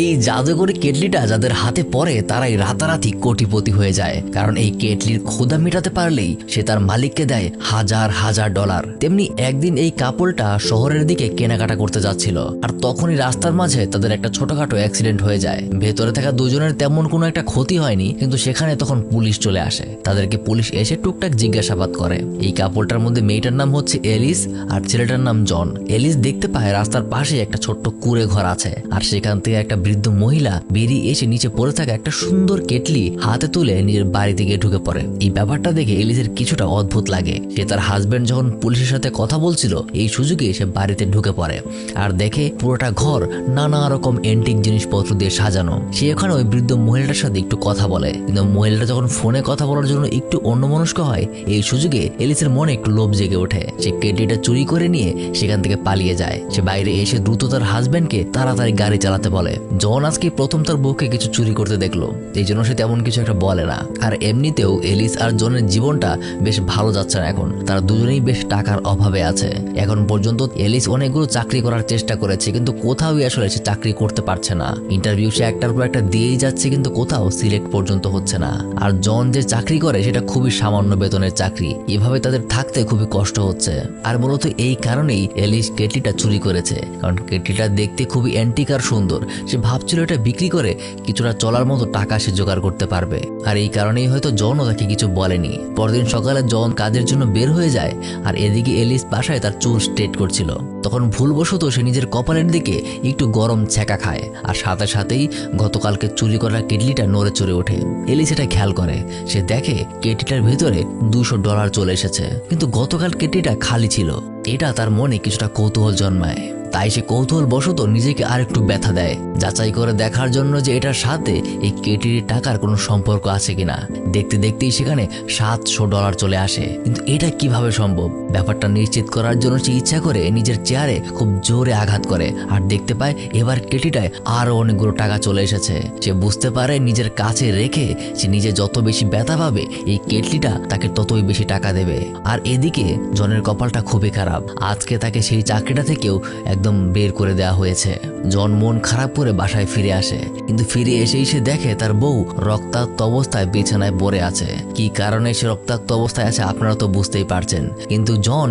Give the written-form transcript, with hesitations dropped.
এই জাদুকরি কেটলিটা যাদের হাতে পড়ে তারাই রাতারাতি কোটিপতি হয়ে যায়, কারণ এই কেটলির ক্ষুধা মেটাতে পারলেই সে তার মালিককে দেয় হাজার হাজার ডলার। তেমনি একদিন এই কাপলটা শহরের দিকে কেনাকাটা করতে যাচ্ছিল, আর তখনই রাস্তার মাঝে তাদের একটা ছোটখাটো অ্যাক্সিডেন্ট হয়ে যায়। ভেতরে থাকা দুজনের তেমন কোনো একটা ক্ষতি হয়নি, কিন্তু সেখানে তখন পুলিশ চলে আসে। তাদেরকে পুলিশ এসে টুকটাক জিজ্ঞাসাবাদ করে। এই কাপলটার মধ্যে মেয়েটার নাম হচ্ছে এলিস আর ছেলেটার নাম জন। এলিস দেখতে পায় রাস্তার পাশে একটা ছোট্ট কুঁড়ে ঘর আছে, আর সেখান থেকে একটা বৃদ্ধ মহিলা বেরিয়ে এসে নিচে পড়ে থাকা একটা সুন্দর কেটলি হাতে তুলে নিজের বাড়িতে গিয়ে ঢুকে পড়ে। এই ব্যাপারটা দেখে এলিসের কিছুটা অদ্ভুত লাগে। সে তার হাজবেন্ড যখন পুলিশের সাথে কথা বলছিল এই সুযোগে সে বাড়িতে ঢুকে পড়ে আর দেখে পুরোটা ঘর নানা রকম এন্টিক জিনিসপত্র দিয়ে সাজানো। সে ওখানে ওই বৃদ্ধ মহিলাটার সাথে একটু কথা বলে, কিন্তু মহিলাটা যখন ফোনে কথা বলার জন্য একটু অন্যমনস্ক হয়, এই সুযোগে এলিসের মনে একটু লোভ জেগে ওঠে। সে কেটলিটা চুরি করে নিয়ে সেখান থেকে পালিয়ে যায়। সে বাইরে এসে দ্রুত তার হাজবেন্ডকে তাড়াতাড়ি গাড়ি চালাতে বলে। জন আজকে প্রথম তার বউকে কিছু চুরি করতে দেখলো, এই জন্য সে তেমন কিছু একটা বলে না। আর এমনিতেও এলিস আর জনের জীবনটা বেশ ভালো যাচ্ছে না এখন। তারা দুজনেই বেশ টাকার অভাবে আছে। এখন পর্যন্ত এলিস অনেকগুলো চাকরি করার চেষ্টা করেছে, কিন্তু কোথাও আসলে সে চাকরি করতে পারছে না। ইন্টারভিউ সে একটার পর একটা দিয়েই যাচ্ছে, কিন্তু কোথাও সিলেক্ট পর্যন্ত হচ্ছে না। আর জন যে চাকরি করে সেটা খুবই সামান্য বেতনের চাকরি। এভাবে তাদের থাকতে খুবই কষ্ট হচ্ছে। আর মূলত এই কারণেই এলিস কেটলিটা চুরি করেছে, কারণ কেটলিটা দেখতে খুবই অ্যান্টিক আর সুন্দর। সে ভাবছিল এটা বিক্রি করে কিছুটা চলার মতো টাকা সে জোগাড় করতে পারবে। আর এই কারণেই হয়তো জনও তাকে কিছু বলেনি। পরদিন সকালে জন কাজের জন্য বের হয়ে যায়, আর এদিকে এলিস বাসায় তার চুল স্ট্রেট করছিল। তখন ভুলবশত সে নিজের কপালের দিকে একটু গরম ছ্যাঁকা খায়, আর সাথে সাথেই গতকালকে চুরি করা কেটলিটা নড়ে চড়ে ওঠে। এলিস এটা খেয়াল করে। সে দেখে কেটলিটার ভেতরে $200 চলে এসেছে, কিন্তু গতকাল কেটলিটা খালি ছিল। এটা তার মনে কিছুটা কৌতূহল জন্মায়। তাই সে কৌতূহল বশত নিজেকে আরেকটু ব্যথা দেয়, যাচাই করে দেখার জন্য যে এটার সাথে এই কেটলির টাকার কোনো সম্পর্ক আছে কিনা। দেখতে দেখতেই সেখানে $700 চলে আসে, কিন্তু এটা কিভাবে সম্ভব? ব্যাপারটা নিশ্চিত করার জন্য সে ইচ্ছা করে নিজের চেয়ারে খুব জোরে আঘাত করে, আর দেখতে পায় এবার কেটলিটায় আরো অনেকগুলো টাকা চলে এসেছে। সে বুঝতে পারে নিজের কাছে রেখে সে নিজে যত বেশি ব্যথা পাবে এই কেটলিটা তাকে ততই বেশি টাকা দেবে। আর এদিকে জনের কপালটা খুবই খারাপ। আজকে তাকে সেই চাকরিটা থেকেও একদম বের করে দেওয়া হয়েছে। জন মন খারাপ করে বাসায় ফিরে আসে, কিন্তু ফিরে এসেই সে দেখে তার বউ রক্তাক্ত অবস্থায় বিছানায় পড়ে আছে। কি কারণে সে রক্তাক্ত অবস্থায় আছে আপনারা তো বুঝতেই পারছেন, কিন্তু জন